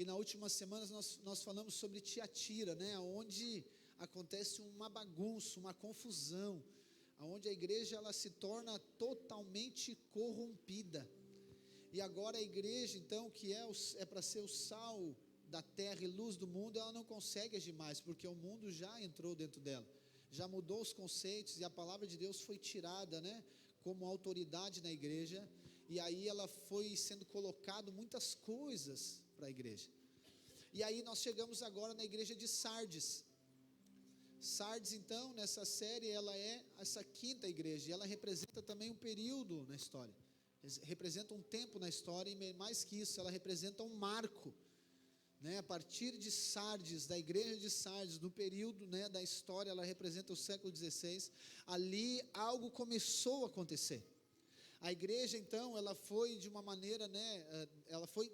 e na última semana nós falamos sobre Tiatira, né, onde acontece uma bagunça, uma confusão, onde a igreja ela se torna totalmente corrompida, e agora a igreja então, que é para ser o sal da terra e luz do mundo, ela não consegue agir mais, porque o mundo já entrou dentro dela, já mudou os conceitos, e a palavra de Deus foi tirada, né, como autoridade na igreja, e aí ela foi sendo colocado muitas coisas para a igreja, e aí nós chegamos agora na igreja de Sardes. Sardes então, nessa série, ela é essa quinta igreja, e ela representa também um período na história, representa um tempo na história, e mais que isso, ela representa um marco, né? A partir de Sardes, da igreja de Sardes, no período, né, da história, ela representa o século 16, ali algo começou a acontecer. A igreja então, ela foi de uma maneira, né, ela foi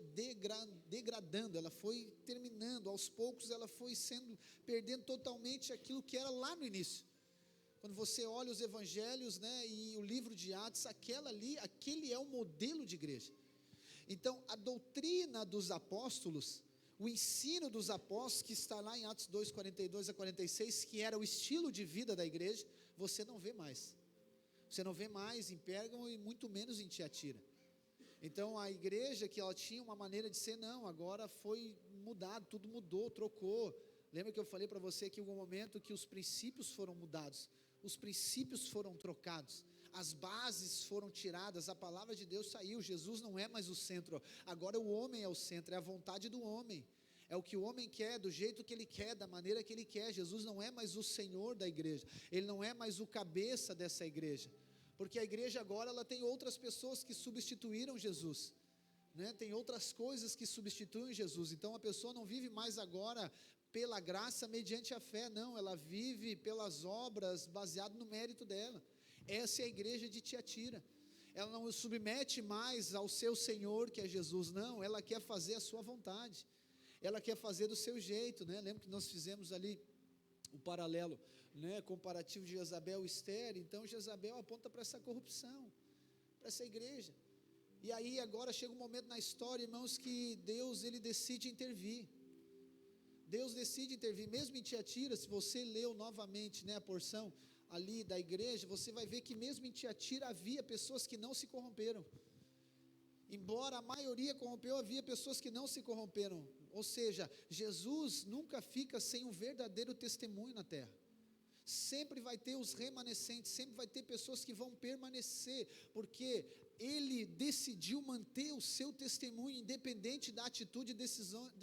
degradando, ela foi terminando, aos poucos ela foi perdendo totalmente aquilo que era lá no início. Quando você olha os evangelhos, né, e o livro de Atos, aquele é o modelo de igreja. Então a doutrina dos apóstolos, o ensino dos apóstolos, que está lá em Atos 2, 42 a 46, que era o estilo de vida da igreja, você não vê mais. Você não vê mais em Pérgamo e muito menos em Tiatira. Então a igreja que ela tinha uma maneira de ser, não, agora foi mudado, tudo mudou, trocou. Lembra que eu falei para você que em algum momento que os princípios foram mudados, os princípios foram trocados, as bases foram tiradas, a palavra de Deus saiu, Jesus não é mais o centro, agora o homem é o centro, é a vontade do homem, é o que o homem quer, do jeito que ele quer, da maneira que ele quer. Jesus não é mais o Senhor da igreja, ele não é mais o cabeça dessa igreja, porque a igreja agora ela tem outras pessoas que substituíram Jesus, né? Tem outras coisas que substituem Jesus. Então a pessoa não vive mais agora pela graça mediante a fé, não, ela vive pelas obras, baseado no mérito dela. Essa é a igreja de Tiatira. Ela não se submete mais ao seu Senhor, que é Jesus, não, ela quer fazer a sua vontade, ela quer fazer do seu jeito, né? Lembra que nós fizemos ali o paralelo, né, comparativo de Jezabel e Esther. Então Jezabel aponta para essa corrupção, para essa igreja, e aí agora chega um momento na história, irmãos, que Deus ele decide intervir. Deus decide intervir, mesmo em Tiatira. Se você leu novamente, né, a porção ali da igreja, você vai ver que mesmo em Tiatira havia pessoas que não se corromperam. Embora a maioria corrompeu, havia pessoas que não se corromperam. Ou seja, Jesus nunca fica sem um verdadeiro testemunho na terra. Sempre vai ter os remanescentes, sempre vai ter pessoas que vão permanecer, porque ele decidiu manter o seu testemunho, independente da atitude e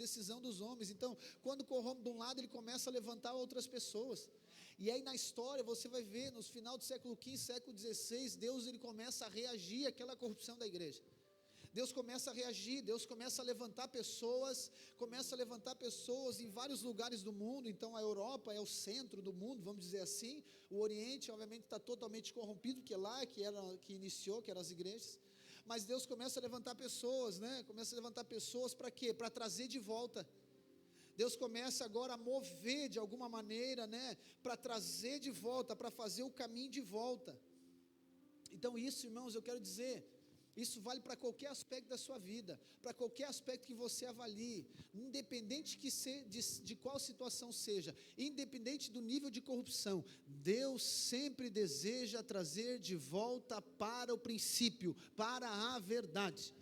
decisão dos homens. Então, quando corrompe de um lado, ele começa a levantar outras pessoas. E aí na história, você vai ver, no final do século XV, século XVI, Deus ele começa a reagir àquela corrupção da igreja. Deus começa a reagir, Deus começa a levantar pessoas em vários lugares do mundo. Então a Europa é o centro do mundo, vamos dizer assim. O Oriente obviamente está totalmente corrompido, porque lá que eram as igrejas. Mas Deus começa a levantar pessoas, né? Começa a levantar pessoas para quê? Para trazer de volta. Deus começa agora a mover de alguma maneira, né? Para trazer de volta, para fazer o caminho de volta. Então isso, irmãos, eu quero dizer, isso vale para qualquer aspecto da sua vida, para qualquer aspecto que você avalie, independente de qual situação seja, independente do nível de corrupção, Deus sempre deseja trazer de volta para o princípio, para a verdade.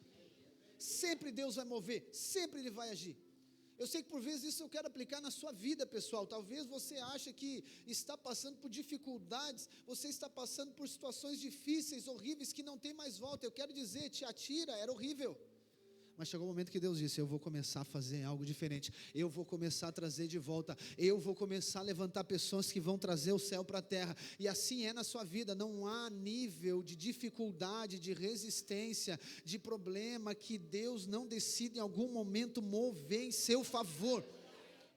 Sempre Deus vai mover, sempre Ele vai agir. Eu sei que por vezes isso eu quero aplicar na sua vida, pessoal. Talvez você ache que está passando por dificuldades, você está passando por situações difíceis, horríveis, que não tem mais volta. Eu quero dizer, Tiatira era horrível, mas chegou o momento que Deus disse: eu vou começar a fazer algo diferente, eu vou começar a trazer de volta, eu vou começar a levantar pessoas que vão trazer o céu para a terra. E assim é na sua vida. Não há nível de dificuldade, de resistência, de problema que Deus não decida em algum momento mover em seu favor.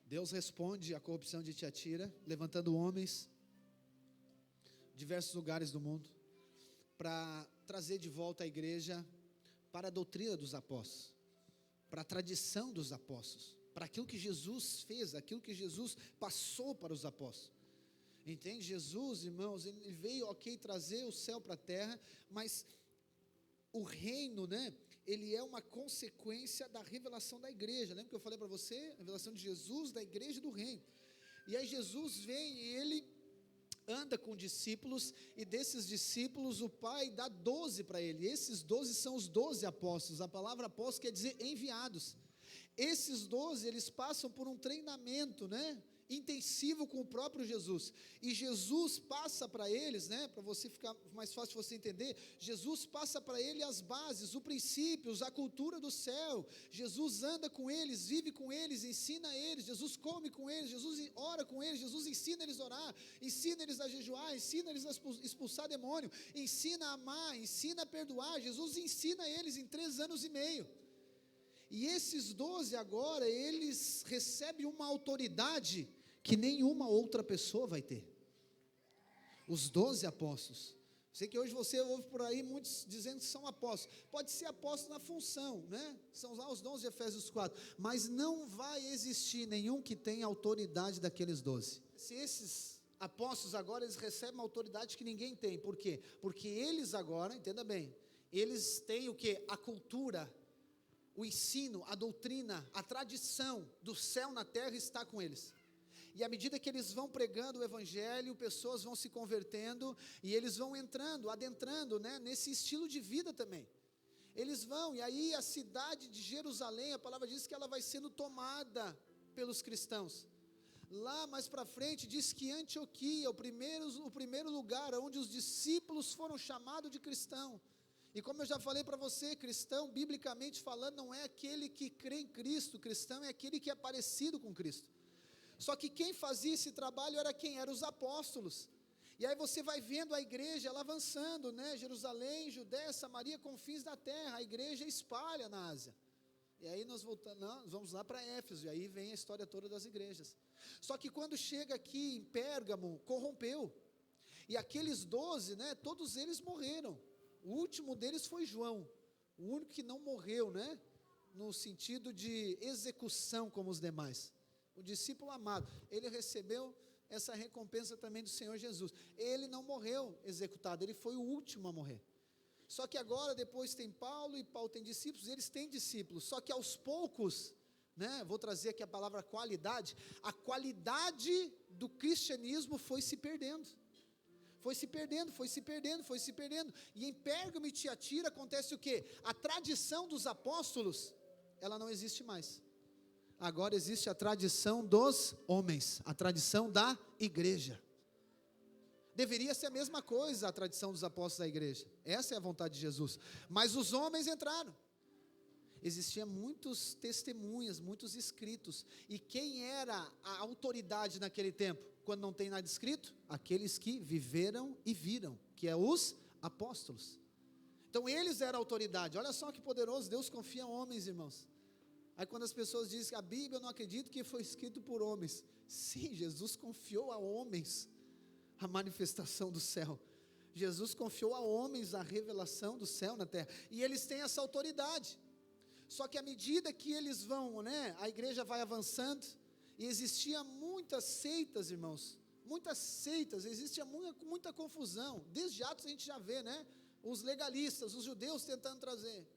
Deus responde à corrupção de Tiatira, levantando homens de diversos lugares do mundo, para trazer de volta a igreja para a doutrina dos apóstolos, para a tradição dos apóstolos, para aquilo que Jesus fez, aquilo que Jesus passou para os apóstolos. Entende? Jesus, irmãos, ele veio, trazer o céu para a terra, mas o reino, né, ele é uma consequência da revelação da igreja. Lembra que eu falei para você? A revelação de Jesus, da igreja e do reino. E aí Jesus vem e ele anda com discípulos, e desses discípulos o Pai dá 12 para ele. Esses 12 são os 12 apóstolos. A palavra apóstolo quer dizer enviados. Esses 12, eles passam por um treinamento, né, intensivo com o próprio Jesus, e Jesus passa para eles, né, para você ficar mais fácil você entender, Jesus passa para ele as bases, os princípios, a cultura do céu. Jesus anda com eles, vive com eles, ensina eles, Jesus come com eles, Jesus ora com eles, Jesus ensina eles a orar, ensina eles a jejuar, ensina eles a expulsar demônio, ensina a amar, ensina a perdoar. Jesus ensina eles em 3 anos e meio. E esses 12 agora, eles recebem uma autoridade que nenhuma outra pessoa vai ter. Os 12 apóstolos. Sei que hoje você ouve por aí muitos dizendo que são apóstolos. Pode ser apóstolo na função, né? São lá os dons de Efésios 4. Mas não vai existir nenhum que tenha autoridade daqueles 12. Se esses apóstolos agora, eles recebem uma autoridade que ninguém tem. Por quê? Porque eles agora, entenda bem, eles têm o quê? A cultura, o ensino, a doutrina, a tradição do céu na terra está com eles. E à medida que eles vão pregando o evangelho, pessoas vão se convertendo, e eles vão entrando, adentrando, né, nesse estilo de vida também. Eles vão, e aí a cidade de Jerusalém, a palavra diz que ela vai sendo tomada pelos cristãos. Lá mais para frente diz que Antioquia, o primeiro lugar onde os discípulos foram chamados de cristão. E como eu já falei para você, cristão, biblicamente falando, não é aquele que crê em Cristo. Cristão é aquele que é parecido com Cristo. Só que quem fazia esse trabalho era quem? Eram os apóstolos. E aí você vai vendo a igreja ela avançando, né? Jerusalém, Judéia, Samaria, confins da terra. A igreja espalha na Ásia. E aí nós vamos lá para Éfeso, e aí vem a história toda das igrejas. Só que quando chega aqui em Pérgamo, corrompeu. E aqueles 12, né? Todos eles morreram. O último deles foi João, o único que não morreu, né? No sentido de execução como os demais. O discípulo amado, ele recebeu essa recompensa também do Senhor Jesus. Ele não morreu executado, ele foi o último a morrer. Só que agora, depois tem Paulo, e Paulo tem discípulos, eles têm discípulos. Só que aos poucos, né? Vou trazer aqui a palavra qualidade. A qualidade do cristianismo foi se perdendo. Foi se perdendo, foi se perdendo, foi se perdendo. E em Pérgamo e Tiatira acontece o quê? A tradição dos apóstolos, ela não existe mais. Agora existe a tradição dos homens, a tradição da igreja. Deveria ser a mesma coisa a tradição dos apóstolos da igreja. Essa é a vontade de Jesus. Mas os homens entraram. Existiam muitos testemunhas, muitos escritos. E quem era a autoridade naquele tempo? Quando não tem nada escrito? Aqueles que viveram e viram, que é os apóstolos. Então eles eram a autoridade. Olha só que poderoso, Deus confia em homens, irmãos. Aí quando as pessoas dizem que a Bíblia, eu não acredito que foi escrito por homens. Sim, Jesus confiou a homens a manifestação do céu. Jesus confiou a homens a revelação do céu na terra. E eles têm essa autoridade. Só que à medida que eles vão, né, a igreja vai avançando, e existia muitas seitas, irmãos, muitas seitas, existia muita confusão. Desde Atos a gente já vê, né, os legalistas, os judeus tentando trazer.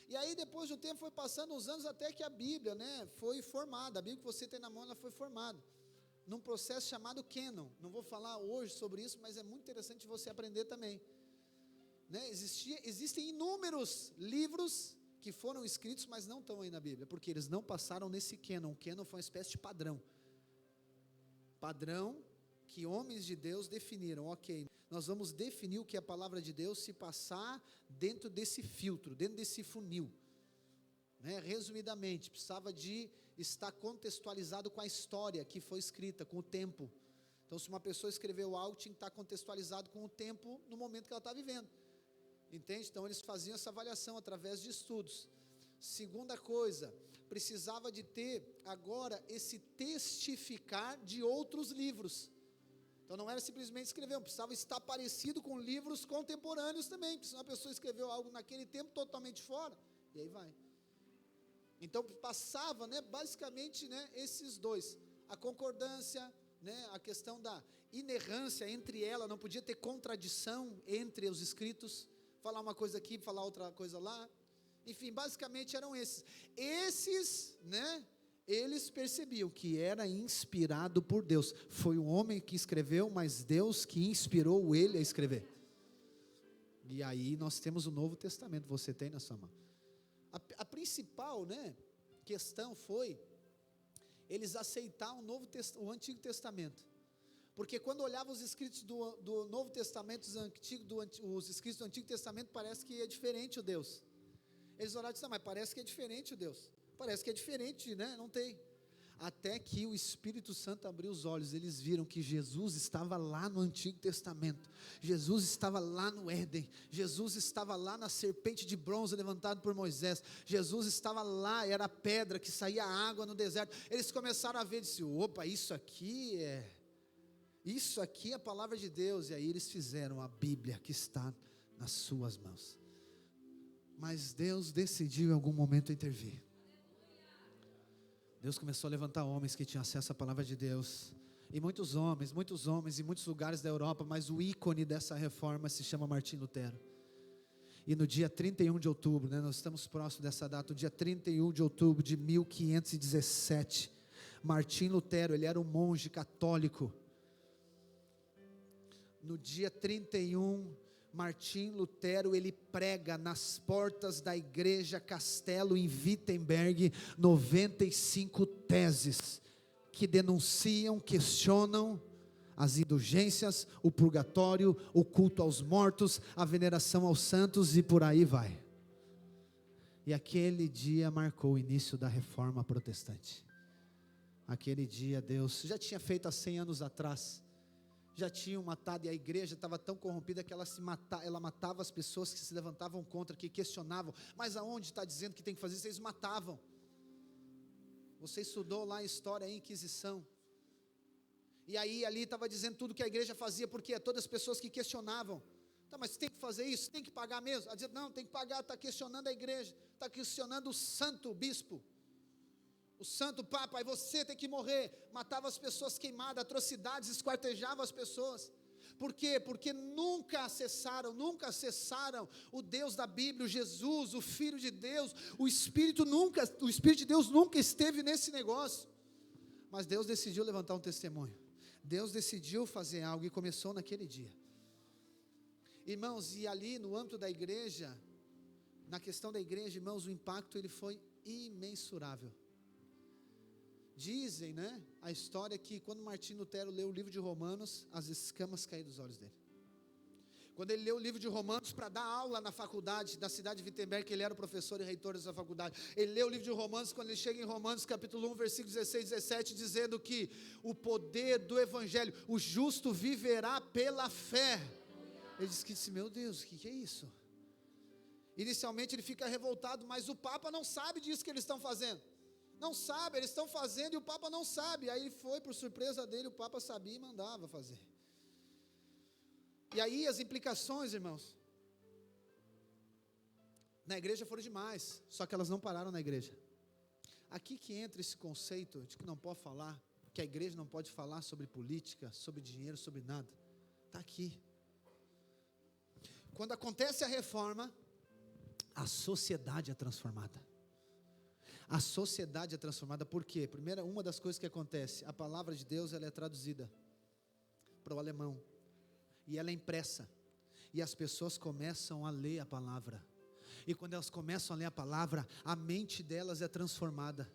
E aí depois do tempo foi passando os anos até que a Bíblia, né, foi formada. A Bíblia que você tem na mão, ela foi formada num processo chamado Canon. Não vou falar hoje sobre isso, mas é muito interessante você aprender também, né? Existem inúmeros livros que foram escritos, mas não estão aí na Bíblia, porque eles não passaram nesse Canon. O Canon foi uma espécie de padrão que homens de Deus definiram. Ok, nós vamos definir o que é a palavra de Deus se passar dentro desse filtro, dentro desse funil, né? Resumidamente, precisava de estar contextualizado com a história que foi escrita, com o tempo. Então se uma pessoa escreveu algo, tinha que estar contextualizado com o tempo, no momento que ela está vivendo, entende? Então eles faziam essa avaliação através de estudos. Segunda coisa, precisava de ter agora esse testificar de outros livros. Então não era simplesmente escrever, precisava estar parecido com livros contemporâneos também, porque se uma pessoa escreveu algo naquele tempo totalmente fora, e aí vai. Então passava, né, basicamente, né, esses dois, a concordância, né, a questão da inerrância entre ela, não podia ter contradição entre os escritos, falar uma coisa aqui, falar outra coisa lá, Enfim, basicamente eram esses. Esses, né, eles percebiam que era inspirado por Deus. Foi o homem que escreveu, mas Deus que inspirou ele a escrever. E aí nós temos o Novo Testamento, você tem na sua mão. A principal, né, questão foi eles aceitaram o Antigo Testamento. Porque quando olhava os escritos do Novo Testamento, os escritos do Antigo Testamento, parece que é diferente o Deus. Eles olhavam e disseram, mas parece que é diferente o Deus. Parece que é diferente, né? Não tem. Até que o Espírito Santo abriu os olhos, eles viram que Jesus estava lá no Antigo Testamento, Jesus estava lá no Éden, Jesus estava lá na serpente de bronze levantada por Moisés, Jesus estava lá, era a pedra que saía água no deserto. Eles começaram a ver e disseram, opa, isso aqui é a palavra de Deus. E aí eles fizeram a Bíblia que está nas suas mãos. Mas Deus decidiu em algum momento intervir. Deus começou a levantar homens que tinham acesso à palavra de Deus, e muitos homens em muitos lugares da Europa, mas o ícone dessa reforma se chama Martim Lutero. E no dia 31 de outubro, né, nós estamos próximos dessa data, o dia 31 de outubro de 1517, Martim Lutero, ele era um monge católico. No dia 31, Martim Lutero, ele prega nas portas da igreja Castelo em Wittenberg, 95 teses, que denunciam, questionam as indulgências, o purgatório, o culto aos mortos, a veneração aos santos e por aí vai. E aquele dia marcou o início da reforma protestante. Aquele dia Deus já tinha feito há 100 anos atrás, já tinham matado, e a igreja estava tão corrompida que ela matava as pessoas que se levantavam contra, que questionavam, mas aonde está dizendo que tem que fazer isso? Eles matavam. Você estudou lá a história, a Inquisição, e aí ali estava dizendo tudo que a igreja fazia, porque todas as pessoas que questionavam, tá, mas tem que fazer isso, tem que pagar mesmo? Ela dizia, não, tem que pagar, está questionando a igreja, está questionando o santo bispo, o santo papa, aí você tem que morrer. Matava as pessoas queimadas, atrocidades, esquartejava as pessoas. Por quê? Porque nunca acessaram o Deus da Bíblia, o Jesus, o Filho de Deus, o Espírito de Deus nunca esteve nesse negócio. Mas Deus decidiu levantar um testemunho, Deus decidiu fazer algo, e começou naquele dia. Irmãos, e ali no âmbito da igreja, na questão da igreja, irmãos, o impacto ele foi imensurável. Dizem, né, a história que quando Martim Lutero leu o livro de Romanos, as escamas caíram dos olhos dele. Quando ele leu o livro de Romanos para dar aula na faculdade da cidade de Wittenberg, que ele era o professor e reitor dessa faculdade, ele leu o livro de Romanos, quando ele chega em Romanos capítulo 1, versículo 16 e 17, dizendo que o poder do evangelho, o justo viverá pela fé. Ele disse, meu Deus, o que é isso? Inicialmente ele fica revoltado, mas o Papa não sabe disso que eles estão fazendo. Não sabe, eles estão fazendo e o Papa não sabe. Aí foi, por surpresa dele, o Papa sabia e mandava fazer. E aí as implicações, irmãos, na igreja foram demais, só que elas não pararam na igreja. Aqui que entra esse conceito de que não pode falar, que a igreja não pode falar sobre política, sobre dinheiro, sobre nada. Está aqui. Quando acontece a reforma, a sociedade é transformada. A sociedade é transformada, por quê? Primeira, uma das coisas que acontece, a palavra de Deus ela é traduzida para o alemão, e ela é impressa, e as pessoas começam a ler a palavra, e quando elas começam a ler a palavra, a mente delas é transformada.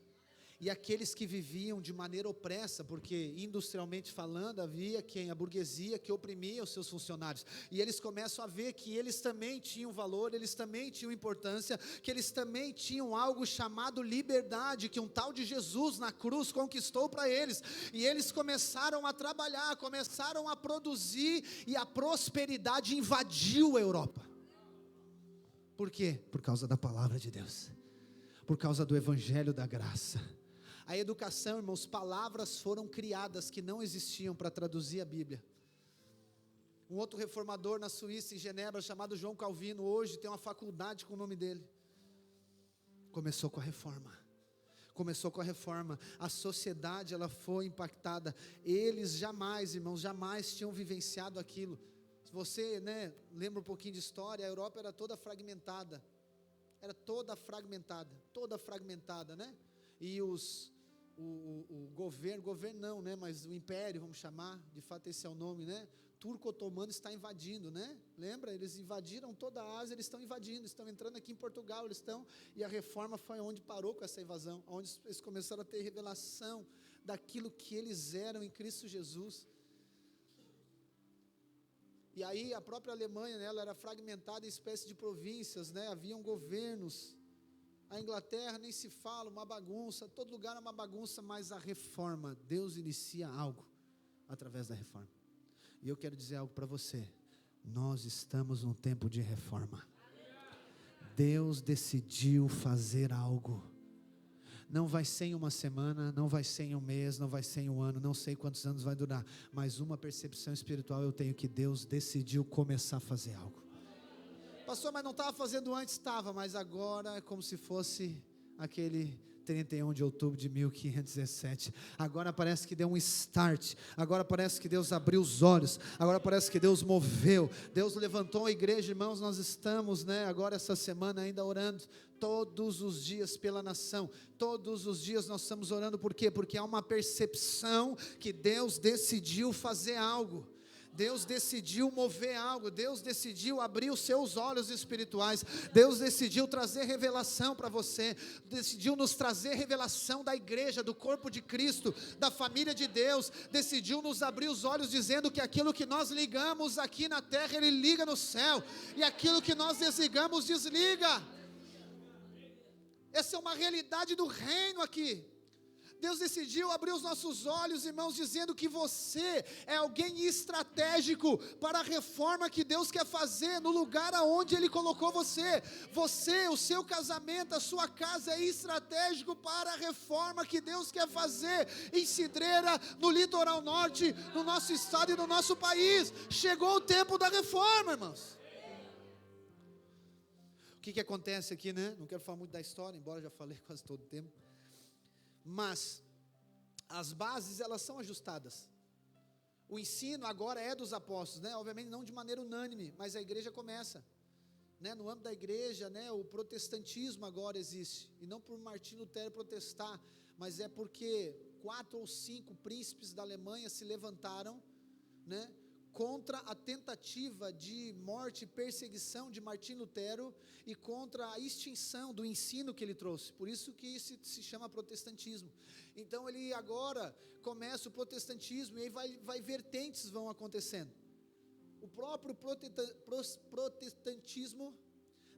E aqueles que viviam de maneira opressa, porque industrialmente falando, havia a burguesia que oprimia os seus funcionários, e eles começam a ver que eles também tinham valor, eles também tinham importância, que eles também tinham algo chamado liberdade, que um tal de Jesus na cruz conquistou para eles, e eles começaram a trabalhar, começaram a produzir, e a prosperidade invadiu a Europa. Por quê? Por causa da palavra de Deus, por causa do evangelho da graça. A educação, irmãos, palavras foram criadas que não existiam para traduzir a Bíblia. Um outro reformador na Suíça, em Genebra, chamado João Calvino, hoje tem uma faculdade com o nome dele. Começou com a reforma, a sociedade ela foi impactada, eles jamais, irmãos, jamais tinham vivenciado aquilo. Se você, lembra um pouquinho de história, a Europa era toda fragmentada, era toda fragmentada, né? E o governo não, né? Mas o império, vamos chamar, de fato esse é o nome, né? Turco-otomano está invadindo, né? Lembra? Eles invadiram toda a Ásia, eles estão invadindo, estão entrando aqui em Portugal, e a reforma foi onde parou com essa invasão, onde eles começaram a ter revelação daquilo que eles eram em Cristo Jesus. E aí a própria Alemanha, né, ela era fragmentada em espécie de províncias, né? Haviam governos. A Inglaterra nem se fala, uma bagunça, todo lugar é uma bagunça, mas a reforma, Deus inicia algo através da reforma. E eu quero dizer algo para você, nós estamos num tempo de reforma. Deus decidiu fazer algo. Não vai ser em uma semana, não vai ser em um mês, não vai ser em um ano, não sei quantos anos vai durar, mas uma percepção espiritual eu tenho, que Deus decidiu começar a fazer algo. Pastor, mas não estava fazendo antes? Estava, mas agora é como se fosse aquele 31 de outubro de 1517, agora parece que deu um start, agora parece que Deus abriu os olhos, agora parece que Deus moveu, Deus levantou a igreja, irmãos, nós estamos, né, agora essa semana ainda orando, todos os dias pela nação, todos os dias nós estamos orando, por quê? Porque há uma percepção que Deus decidiu fazer algo, Deus decidiu mover algo, Deus decidiu abrir os seus olhos espirituais, Deus decidiu trazer revelação para você, decidiu nos trazer revelação da igreja, do corpo de Cristo, da família de Deus, decidiu nos abrir os olhos dizendo que aquilo que nós ligamos aqui na terra, Ele liga no céu, e aquilo que nós desligamos, desliga. Essa é uma realidade do reino aqui. Deus decidiu abrir os nossos olhos, irmãos, dizendo que você é alguém estratégico para a reforma que Deus quer fazer no lugar aonde Ele colocou você. Você, o seu casamento, a sua casa é estratégico para a reforma que Deus quer fazer em Cidreira, no litoral norte, no nosso estado e no nosso país. Chegou o tempo da reforma, irmãos. O que acontece aqui, né? Não quero falar muito da história, embora já falei quase todo o tempo. Mas as bases, elas são ajustadas. O ensino agora é dos apóstolos, né? Obviamente não de maneira unânime, mas a igreja começa, né? No âmbito da igreja, né? O protestantismo agora existe, e não por Martinho Lutero protestar, mas é porque 4 ou 5 príncipes da Alemanha se levantaram, né, contra a tentativa de morte e perseguição de Martinho Lutero e contra a extinção do ensino que ele trouxe. Por isso que isso se chama protestantismo. Então ele agora começa o protestantismo, e aí vai vertentes vão acontecendo. O próprio protestantismo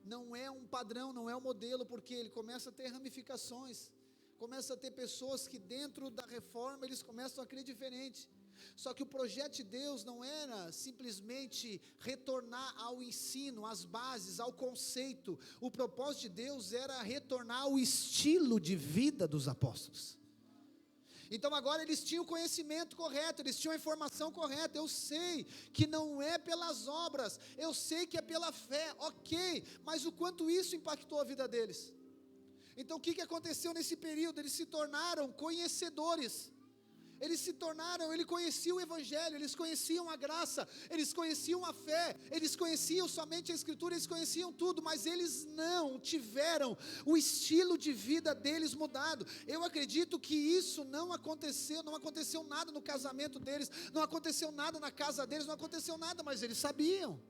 não é um padrão, não é um modelo, porque ele começa a ter ramificações, começa a ter pessoas que dentro da reforma eles começam a crer diferente. Só que o projeto de Deus não era simplesmente retornar ao ensino, às bases, ao conceito. O propósito de Deus era retornar ao estilo de vida dos apóstolos. Então agora eles tinham o conhecimento correto, eles tinham a informação correta. Eu sei que não é pelas obras, eu sei que é pela fé, ok, mas o quanto isso impactou a vida deles. Então o que aconteceu nesse período? Eles se tornaram conhecedores. Eles conheciam o Evangelho, eles conheciam a graça, eles conheciam a fé, eles conheciam somente a Escritura, eles conheciam tudo, mas eles não tiveram o estilo de vida deles mudado. Eu acredito que isso não aconteceu nada no casamento deles, não aconteceu nada na casa deles, não aconteceu nada, mas eles sabiam.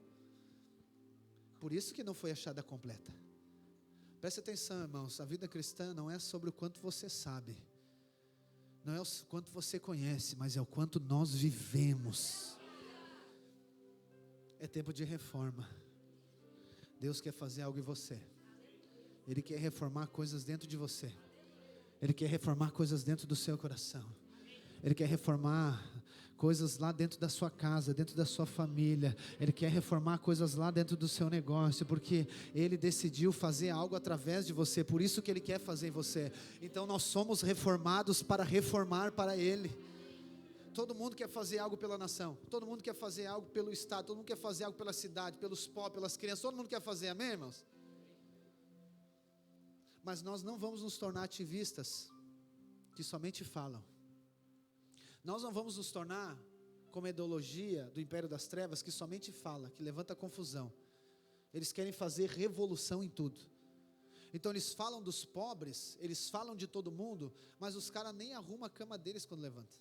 Por isso que não foi achada completa. Preste atenção, irmãos, a vida cristã não é sobre o quanto você sabe, não é o quanto você conhece, mas é o quanto nós vivemos. É tempo de reforma. Deus quer fazer algo em você. Ele quer reformar coisas dentro de você. Ele quer reformar coisas dentro do seu coração. Ele quer reformar coisas lá dentro da sua casa, dentro da sua família. Ele quer reformar coisas lá dentro do seu negócio, porque Ele decidiu fazer algo através de você, por isso que Ele quer fazer em você. Então nós somos reformados para reformar para Ele. Todo mundo quer fazer algo pela nação, todo mundo quer fazer algo pelo estado, todo mundo quer fazer algo pela cidade, pelos pobres, pelas crianças, todo mundo quer fazer, amém, irmãos? Mas nós não vamos nos tornar ativistas que somente falam. Nós não vamos nos tornar como a ideologia do império das trevas, que somente fala, que levanta confusão. Eles querem fazer revolução em tudo. Então eles falam dos pobres, eles falam de todo mundo, mas os caras nem arrumam a cama deles quando levantam.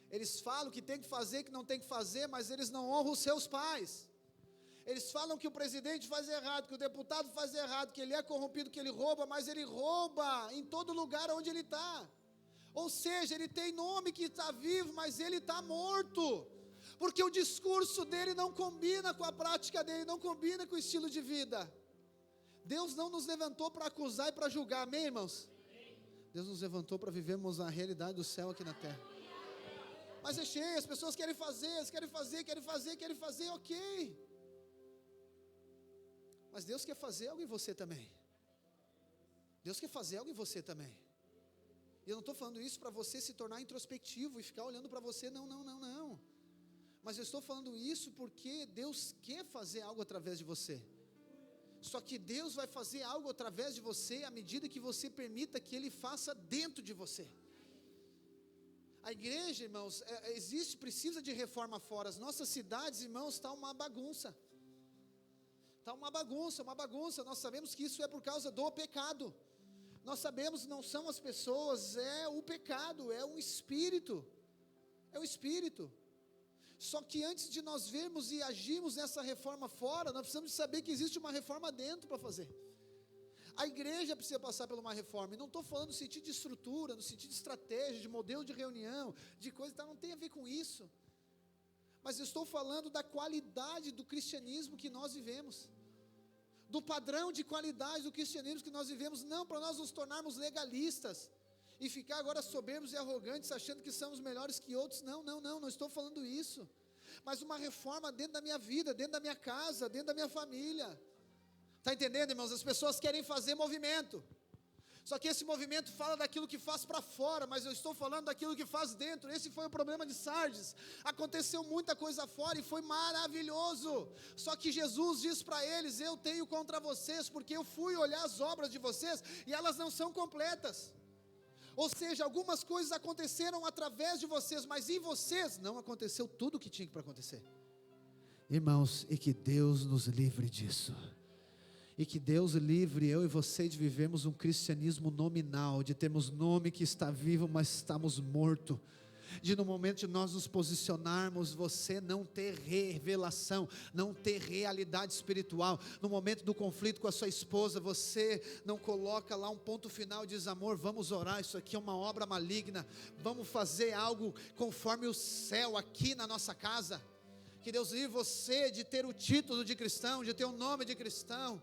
Eles falam que tem que fazer, que não tem que fazer, mas eles não honram os seus pais. Eles falam que o presidente faz errado, que o deputado faz errado, que ele é corrompido, que ele rouba, mas ele rouba em todo lugar onde ele está. Ou seja, ele tem nome que está vivo, mas ele está morto, porque o discurso dele não combina com a prática dele, não combina com o estilo de vida. Deus não nos levantou para acusar e para julgar, amém, irmãos? Deus nos levantou para vivermos a realidade do céu aqui na terra. Mas é cheio, as pessoas querem fazer, ok. Mas Deus quer fazer algo em você também. Deus quer fazer algo em você também. E eu não estou falando isso para você se tornar introspectivo e ficar olhando para você, não. Mas eu estou falando isso porque Deus quer fazer algo através de você. Só que Deus vai fazer algo através de você à medida que você permita que Ele faça dentro de você. A igreja, irmãos, precisa de reforma fora. As nossas cidades, irmãos, está uma bagunça. Está uma bagunça. Nós sabemos que isso é por causa do pecado. Nós sabemos que não são as pessoas, é o pecado, é o espírito. É o espírito. Só que antes de nós vermos e agirmos nessa reforma fora, nós precisamos saber que existe uma reforma dentro para fazer. A igreja precisa passar por uma reforma, e não estou falando no sentido de estrutura, no sentido de estratégia, de modelo de reunião, de coisa, não tem a ver com isso. Mas eu estou falando da qualidade do cristianismo que nós vivemos, do padrão de qualidade do cristianismo que nós vivemos, não para nós nos tornarmos legalistas, e ficar agora soberbos e arrogantes, achando que somos melhores que outros, não estou falando isso, mas uma reforma dentro da minha vida, dentro da minha casa, dentro da minha família. Está entendendo, irmãos? As pessoas querem fazer movimento, só que esse movimento fala daquilo que faz para fora, mas eu estou falando daquilo que faz dentro. Esse foi o problema de Sardes. Aconteceu muita coisa fora e foi maravilhoso, só que Jesus diz para eles: eu tenho contra vocês, porque eu fui olhar as obras de vocês e elas não são completas. Ou seja, algumas coisas aconteceram através de vocês, mas em vocês não aconteceu tudo o que tinha para acontecer. Irmãos, e que Deus nos livre disso. E que Deus livre eu e você de vivermos um cristianismo nominal, de termos nome que está vivo, mas estamos mortos. De no momento de nós nos posicionarmos, você não ter revelação, não ter realidade espiritual. No momento do conflito com a sua esposa, você não coloca lá um ponto final e diz: amor, vamos orar, isso aqui é uma obra maligna, vamos fazer algo conforme o céu aqui na nossa casa. Que Deus livre você de ter o título de cristão, de ter o nome de cristão,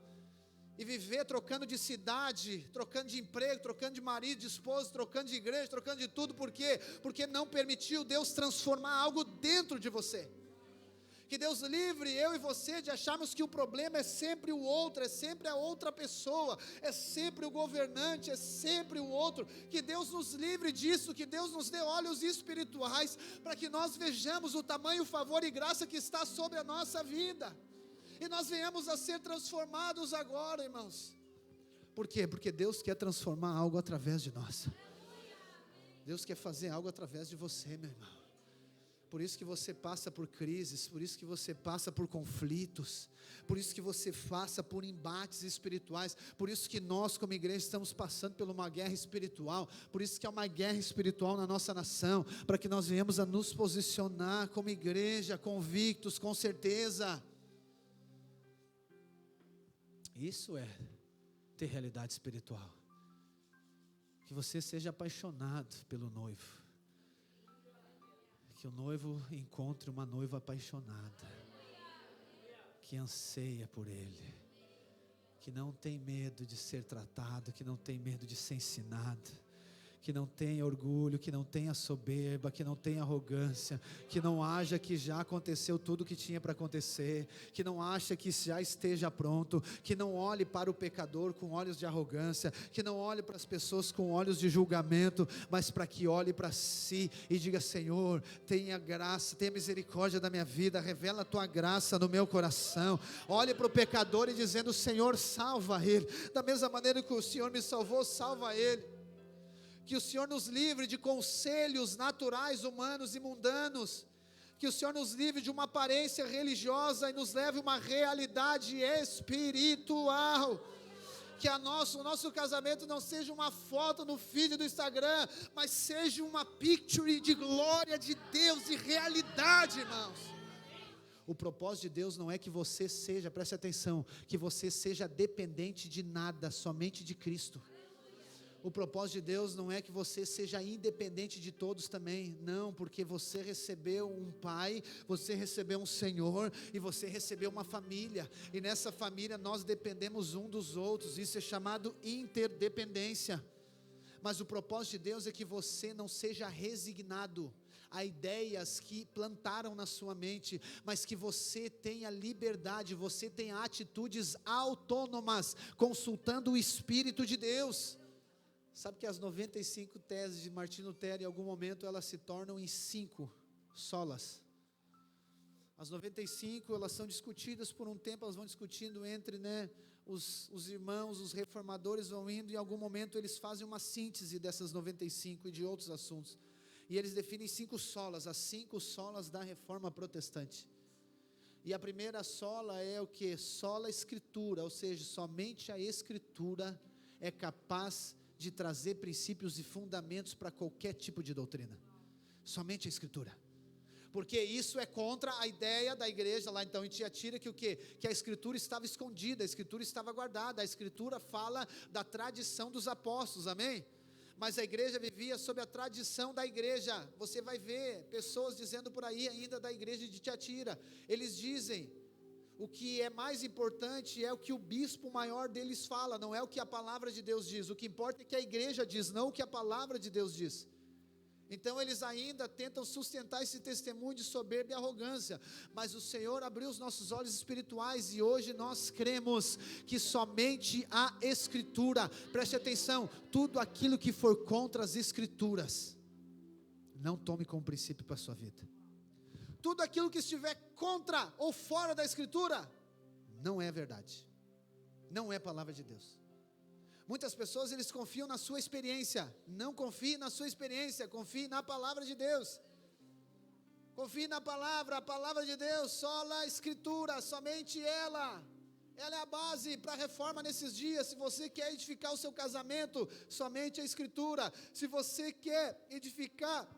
e viver trocando de cidade, trocando de emprego, trocando de marido, de esposa, trocando de igreja, trocando de tudo. Por quê? Porque não permitiu Deus transformar algo dentro de você. Que Deus livre eu e você de acharmos que o problema é sempre o outro, é sempre a outra pessoa, é sempre o governante, é sempre o outro. Que Deus nos livre disso, que Deus nos dê olhos espirituais, para que nós vejamos o tamanho, favor e graça que está sobre a nossa vida, e nós venhamos a ser transformados agora, irmãos. Por quê? Porque Deus quer transformar algo através de nós. Deus quer fazer algo através de você, meu irmão. Por isso que você passa por crises, por isso que você passa por conflitos, por isso que você passa por embates espirituais, por isso que nós como igreja estamos passando por uma guerra espiritual, por isso que há uma guerra espiritual na nossa nação, para que nós venhamos a nos posicionar como igreja, convictos, com certeza. Isso é ter realidade espiritual. Que você seja apaixonado pelo noivo. Que o noivo encontre uma noiva apaixonada, que anseia por ele, que não tem medo de ser tratado, que não tem medo de ser ensinado, que não tenha orgulho, que não tenha soberba, que não tenha arrogância, que não acha que já aconteceu tudo o que tinha para acontecer, que não acha que já esteja pronto, que não olhe para o pecador com olhos de arrogância, que não olhe para as pessoas com olhos de julgamento, mas para que olhe para si e diga: Senhor, tenha graça, tenha misericórdia da minha vida, revela a tua graça no meu coração. Olhe para o pecador e dizendo: Senhor, salva ele, da mesma maneira que o Senhor me salvou, salva ele. Que o Senhor nos livre de conselhos naturais, humanos e mundanos. Que o Senhor nos livre de uma aparência religiosa e nos leve a uma realidade espiritual. Que o nosso casamento não seja uma foto no feed do Instagram, mas seja uma picture de glória de Deus, de realidade, irmãos. O propósito de Deus não é que você seja, preste atenção, que você seja dependente de nada, somente de Cristo. O propósito de Deus não é que você seja independente de todos também, não, porque você recebeu um Pai, você recebeu um Senhor, e você recebeu uma família, e nessa família nós dependemos um dos outros, isso é chamado interdependência. Mas o propósito de Deus é que você não seja resignado a ideias que plantaram na sua mente, mas que você tenha liberdade, você tenha atitudes autônomas, consultando o Espírito de Deus. Sabe que as 95 teses de Martinho Lutero, em algum momento elas se tornam em 5 solas. As 95, elas são discutidas por um tempo, elas vão discutindo entre, os irmãos, os reformadores vão indo, e em algum momento eles fazem uma síntese dessas 95 e de outros assuntos. E eles definem 5 solas, as 5 solas da reforma protestante. E a primeira sola é o que? Sola Escritura, ou seja, somente a Escritura é capaz de trazer princípios e fundamentos para qualquer tipo de doutrina. Somente a Escritura. Porque isso é contra a ideia da igreja lá então em Tiatira, que o quê? Que a Escritura estava escondida, a Escritura estava guardada, a Escritura fala da tradição dos apóstolos, amém? Mas a igreja vivia sob a tradição da igreja. Você vai ver pessoas dizendo por aí ainda da igreja de Tiatira, eles dizem, o que é mais importante é o que o bispo maior deles fala, não é o que a palavra de Deus diz, o que importa é que a igreja diz, não o que a palavra de Deus diz. Então eles ainda tentam sustentar esse testemunho de soberba e arrogância, mas o Senhor abriu os nossos olhos espirituais, e hoje nós cremos que somente a Escritura, preste atenção, tudo aquilo que for contra as Escrituras, não tome como princípio para a sua vida. Tudo aquilo que estiver contra ou fora da Escritura, não é verdade, não é palavra de Deus. Muitas pessoas eles confiam na sua experiência, não confie na sua experiência, confie na palavra de Deus. Confie na palavra, a palavra de Deus, sola Escritura, somente ela é a base para a reforma nesses dias. Se você quer edificar o seu casamento, somente a Escritura. Se você quer edificar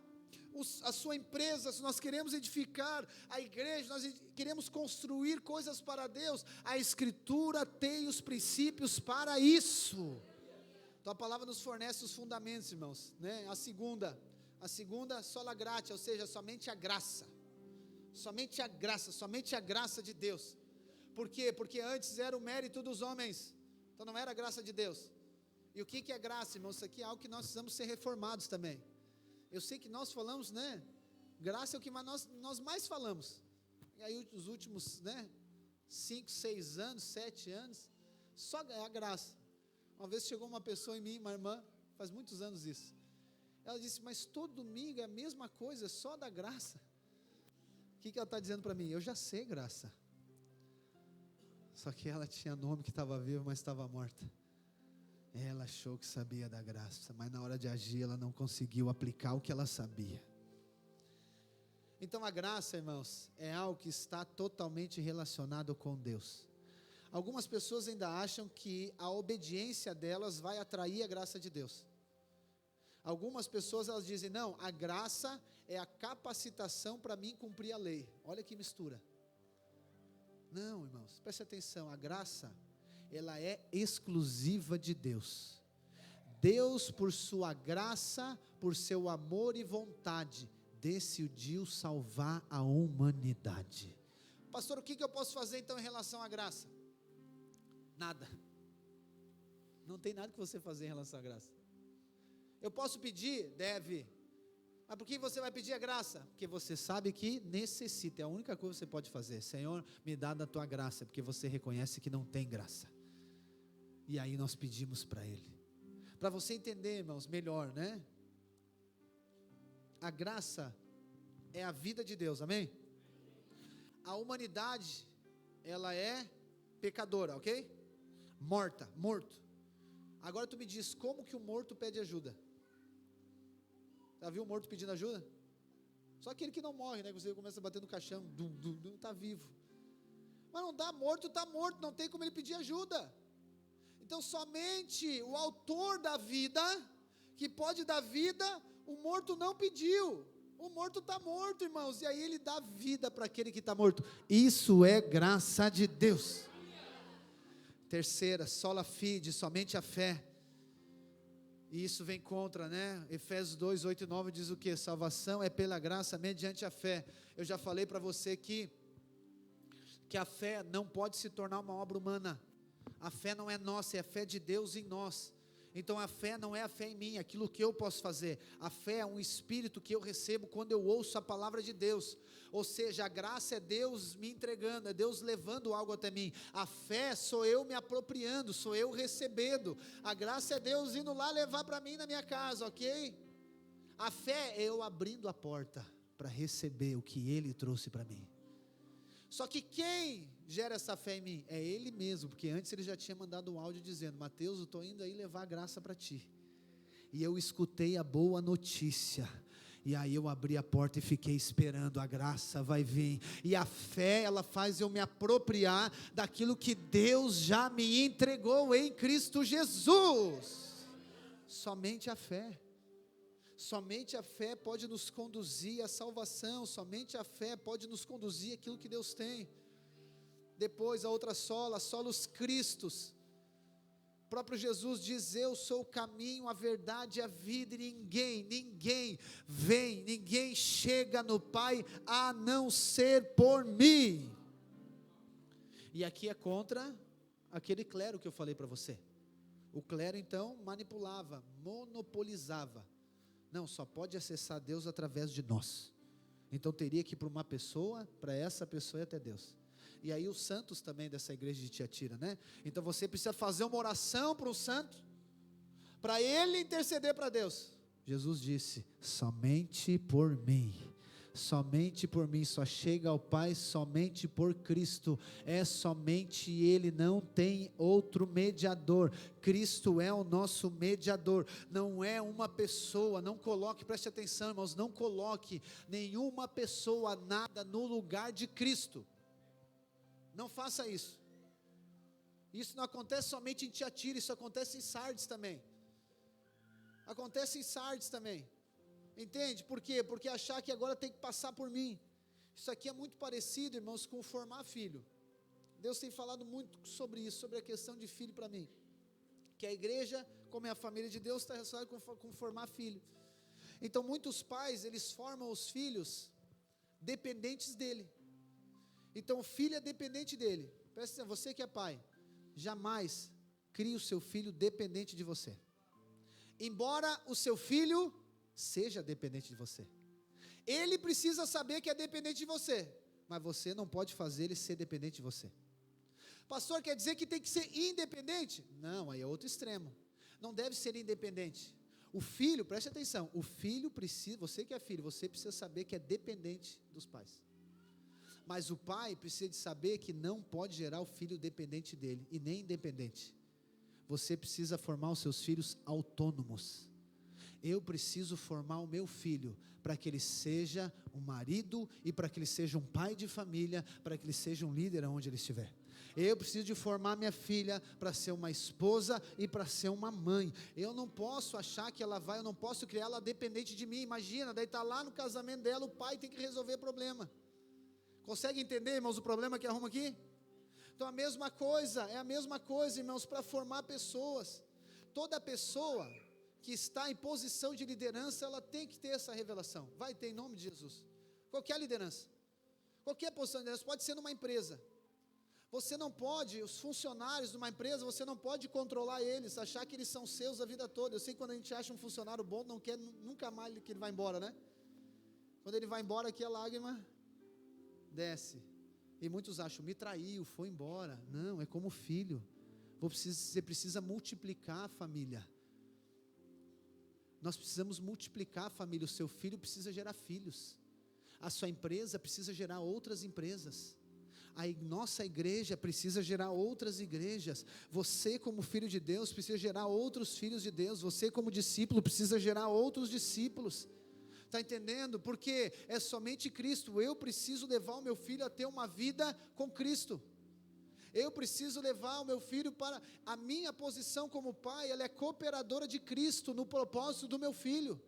a sua empresa, se nós queremos edificar a igreja, nós queremos construir coisas para Deus, a Escritura tem os princípios para isso. Então a palavra nos fornece os fundamentos, irmãos, A segunda sola gratia, ou seja, somente a graça, somente a graça de Deus. Por quê? Porque antes era o mérito dos homens, então não era a graça de Deus. E o que é graça, irmãos? Isso aqui é algo que nós precisamos ser reformados também. Eu sei que nós falamos, graça é o que nós mais falamos, e aí os últimos, 5, 6 anos, 7 anos, só a graça. Uma vez chegou uma pessoa em mim, uma irmã, faz muitos anos isso, ela disse, mas todo domingo é a mesma coisa, só da graça. O que ela está dizendo para mim? Eu já sei graça, só que ela tinha nome que estava vivo, mas estava morta. Ela achou que sabia da graça, mas na hora de agir ela não conseguiu aplicar o que ela sabia. Então a graça, irmãos, é algo que está totalmente relacionado com Deus. Algumas pessoas ainda acham que a obediência delas vai atrair a graça de Deus. Algumas pessoas elas dizem, não, a graça é a capacitação para mim cumprir a lei. Olha que mistura. Não, irmãos, preste atenção, a graça, ela é exclusiva de Deus. Deus, por sua graça, por seu amor e vontade, decidiu salvar a humanidade. Pastor, o que eu posso fazer então em relação à graça? Nada. Não tem nada que você fazer em relação à graça. Eu posso pedir? Deve. Mas por que você vai pedir a graça? Porque você sabe que necessita, é a única coisa que você pode fazer. Senhor, me dá da tua graça, porque você reconhece que não tem graça. E aí nós pedimos para Ele. Para você entender, irmãos, melhor, A graça é a vida de Deus, amém? A humanidade, ela é pecadora, ok? Morto. Agora tu me diz, como que o morto pede ajuda? Já viu o morto pedindo ajuda? Só aquele que não morre, Você começa a bater no caixão, está vivo. Mas não dá, morto está morto, não tem como ele pedir ajuda. Então somente o autor da vida, que pode dar vida, o morto não pediu. O morto está morto, irmãos, e aí ele dá vida para aquele que está morto. Isso é graça de Deus. Terceira, sola fide, somente a fé. E isso vem contra, né? Efésios 2, 8 e 9 diz o que? Salvação é pela graça mediante a fé. Eu já falei para você que a fé não pode se tornar uma obra humana. A fé não é nossa, é a fé de Deus em nós. Então a fé não é a fé em mim, aquilo que eu posso fazer. A fé é um espírito que eu recebo quando eu ouço a palavra de Deus. Ou seja, a graça é Deus me entregando, é Deus levando algo até mim. A fé sou eu me apropriando, sou eu recebendo. A graça é Deus indo lá levar para mim na minha casa, ok? A fé é eu abrindo a porta para receber o que Ele trouxe para mim. Só que quem gera essa fé em mim? É Ele mesmo, porque antes Ele já tinha mandado um áudio dizendo: Mateus, eu estou indo aí levar a graça para ti. E eu escutei a boa notícia, e aí eu abri a porta e fiquei esperando, a graça vai vir, e a fé, ela faz eu me apropriar daquilo que Deus já me entregou em Cristo Jesus. Somente a fé. Somente a fé pode nos conduzir à salvação, somente a fé pode nos conduzir àquilo que Deus tem. Depois a outra sola, solos Cristos. O próprio Jesus diz: eu sou o caminho, a verdade e a vida, e ninguém vem, ninguém chega no Pai, a não ser por mim. E aqui é contra aquele clero que eu falei para você. O clero então manipulava, monopolizava. Não, só pode acessar Deus através de nós. Então teria que ir para uma pessoa, para essa pessoa e até Deus. E aí os santos também dessa igreja de Tiatira, né? Então você precisa fazer uma oração para o santo, para ele interceder para Deus. Jesus disse: somente por mim. Somente por mim, só chega ao Pai somente por Cristo, é somente Ele, não tem outro mediador. Cristo é o nosso mediador, não é uma pessoa. Não coloque, preste atenção, irmãos, não coloque nenhuma pessoa, nada no lugar de Cristo. Não faça isso. Isso não acontece somente em Tiatira, isso acontece em Sardes também. Acontece em Sardes também. Entende? Por quê? Porque achar que agora tem que passar por mim. Isso aqui é muito parecido, irmãos, com formar filho. Deus tem falado muito sobre isso, sobre a questão de filho para mim. Que a igreja, como é a família de Deus, está relacionada com formar filho. Então muitos pais, eles formam os filhos dependentes dele. Então o filho é dependente dele. Presta atenção, você que é pai, jamais crie o seu filho dependente de você. Embora o seu filho seja dependente de você, ele precisa saber que é dependente de você, mas você não pode fazer ele ser dependente de você. Pastor, quer dizer que tem que ser independente? Não, aí é outro extremo. Não deve ser independente. O filho, preste atenção, o filho precisa, você que é filho, você precisa saber que é dependente dos pais. Mas o pai precisa de saber que não pode gerar o filho dependente dele, e nem independente. Você precisa formar os seus filhos autônomos. Eu preciso formar o meu filho para que ele seja um marido e para que ele seja um pai de família, para que ele seja um líder aonde ele estiver. Eu preciso de formar minha filha para ser uma esposa e para ser uma mãe. Eu não posso achar que ela vai, eu não posso criar ela dependente de mim. Imagina, daí está lá no casamento dela, o pai tem que resolver problema. Consegue entender, irmãos, o problema que arruma aqui? Então a mesma coisa, é a mesma coisa, irmãos, para formar pessoas. Toda pessoa que está em posição de liderança, ela tem que ter essa revelação. Vai ter em nome de Jesus. Qualquer liderança, qualquer posição de liderança, pode ser numa empresa. Você não pode, os funcionários de uma empresa, você não pode controlar eles, achar que eles são seus a vida toda. Eu sei que quando a gente acha um funcionário bom, não quer nunca mais que ele vá embora, né? Quando ele vai embora aqui a lágrima desce. E muitos acham, me traiu, foi embora. Não, é como filho. Você precisa multiplicar a família. Nós precisamos multiplicar a família. O seu filho precisa gerar filhos. A sua empresa precisa gerar outras empresas. A nossa igreja precisa gerar outras igrejas. Você como filho de Deus precisa gerar outros filhos de Deus. Você como discípulo precisa gerar outros discípulos. Está entendendo? Porque é somente Cristo. Eu preciso levar o meu filho a ter uma vida com Cristo. Eu preciso levar o meu filho para a minha posição como pai, ela é cooperadora de Cristo no propósito do meu filho.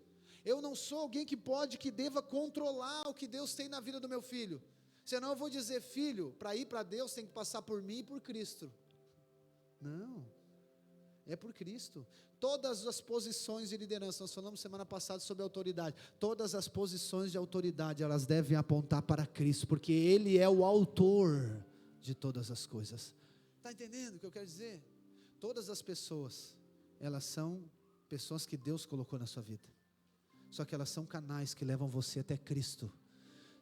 Eu não sou alguém que deva controlar o que Deus tem na vida do meu filho. Senão eu vou dizer, filho, para ir para Deus tem que passar por mim e por Cristo. Não, é por Cristo. Todas as posições de liderança, nós falamos semana passada sobre autoridade, todas as posições de autoridade, elas devem apontar para Cristo, porque Ele é o autor de todas as coisas. Está entendendo o que eu quero dizer? Todas as pessoas, elas são pessoas que Deus colocou na sua vida, só que elas são canais que levam você até Cristo.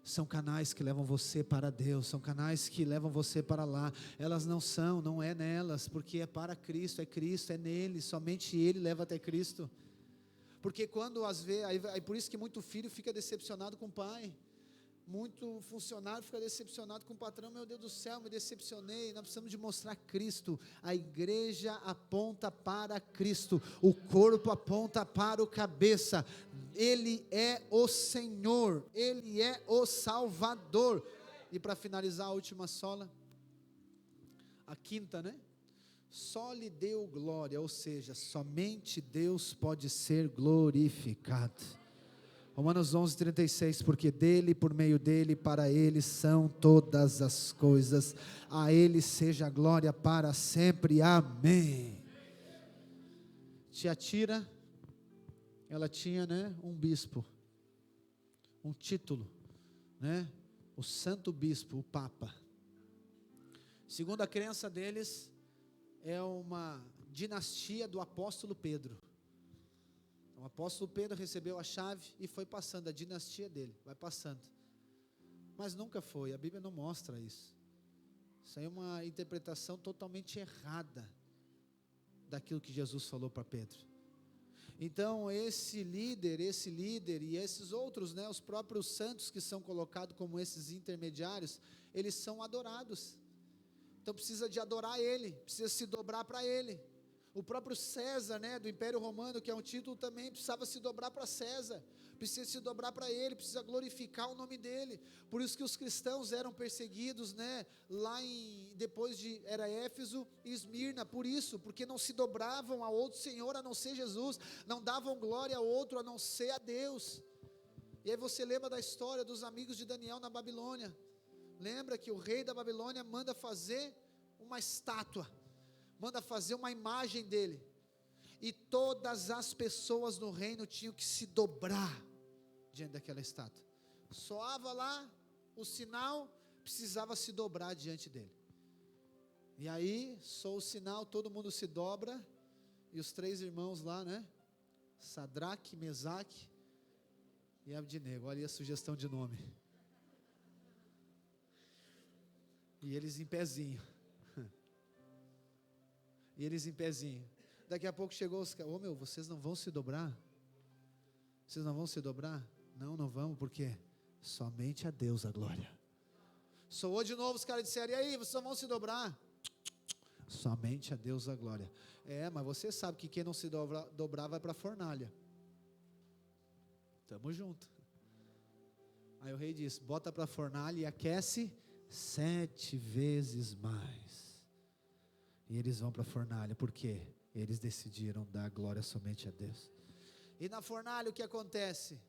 São canais que levam você para Deus, são canais que levam você para lá. Elas não é nelas, porque é para Cristo, é nele, somente Ele leva até Cristo. Porque quando às vezes, aí por isso que muito filho fica decepcionado com o pai, muito funcionário fica decepcionado com o patrão. Meu Deus do céu, me decepcionei. Nós precisamos de mostrar Cristo. A igreja aponta para Cristo, o corpo aponta para o cabeça. Ele é o Senhor, Ele é o Salvador. E para finalizar a última sola, a quinta, né? Só lhe deu glória, ou seja, somente Deus pode ser glorificado. Romanos 11:36, porque dele, por meio dele, para ele são todas as coisas, a ele seja a glória para sempre, amém. Tiatira, ela tinha, né, um bispo, um título, né, o santo bispo, o papa. Segundo a crença deles, é uma dinastia do apóstolo Pedro. O apóstolo Pedro recebeu a chave e foi passando, a dinastia dele, vai passando. Mas nunca foi, a Bíblia não mostra isso. Isso aí é uma interpretação totalmente errada daquilo que Jesus falou para Pedro. Então esse líder e esses outros, né, os próprios santos que são colocados como esses intermediários, eles são adorados. Então precisa de adorar ele, precisa se dobrar para ele. O próprio César, né, do Império Romano, que é um título também, precisava se dobrar para César, precisa se dobrar para ele, precisa glorificar o nome dele. Por isso que os cristãos eram perseguidos, né, era Éfeso e Esmirna, por isso, porque não se dobravam a outro Senhor a não ser Jesus, não davam glória a outro a não ser a Deus. E aí você lembra da história dos amigos de Daniel na Babilônia, lembra que o rei da Babilônia manda fazer uma estátua, manda fazer uma imagem dele, e todas as pessoas no reino tinham que se dobrar diante daquela estátua. Soava lá o sinal, precisava se dobrar diante dele. E aí, soa o sinal, todo mundo se dobra, e os três irmãos lá, né, Sadraque, Mesaque e Abdinego, olha aí a sugestão de nome, e eles em pezinho, daqui a pouco chegou os caras, vocês não vão se dobrar? Vocês não vão se dobrar? Não vamos, porque somente a Deus a glória. Soou de novo, os caras disseram, e aí, vocês não vão se dobrar? Somente a Deus a glória. Mas você sabe que quem não se dobrar vai para a fornalha. Tamo junto. Aí o rei disse, bota para a fornalha e aquece 7 vezes mais. E eles vão para a fornalha, porque eles decidiram dar glória somente a Deus. E na fornalha o que acontece?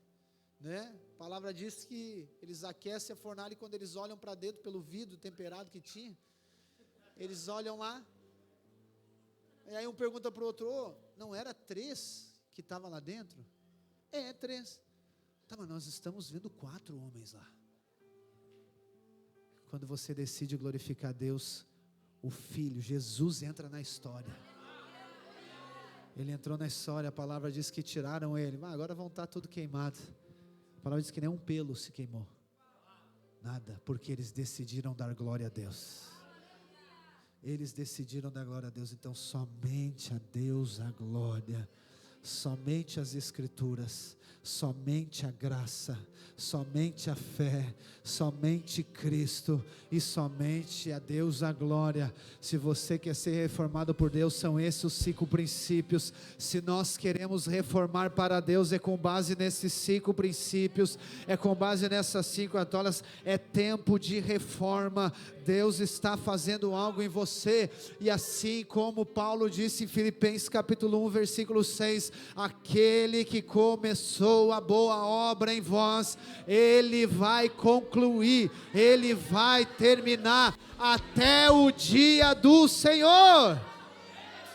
Né? A palavra diz que eles aquecem a fornalha, e quando eles olham para dentro, pelo vidro temperado que tinha, eles olham lá, e aí um pergunta para o outro, não era 3 que estavam lá dentro? 3. Tá, mas nós estamos vendo 4 homens lá. Quando você decide glorificar Deus, o Filho, Jesus entra na história. Ele entrou na história, a palavra diz que tiraram ele, mas agora vão estar tudo queimado. A palavra diz que nem um pelo se queimou. Nada, porque eles decidiram dar glória a Deus. Eles decidiram dar glória a Deus, então somente a Deus a glória. Somente as Escrituras, somente a graça, somente a fé, somente Cristo e somente a Deus a glória. Se você quer ser reformado por Deus, são esses os 5 princípios. Se nós queremos reformar para Deus, é com base nesses 5 princípios, é com base nessas 5 atolas. É tempo de reforma. Deus está fazendo algo em você, e assim como Paulo disse em Filipenses capítulo 1 versículo 6, aquele que começou a boa obra em vós, Ele vai concluir, Ele vai terminar até o dia do Senhor.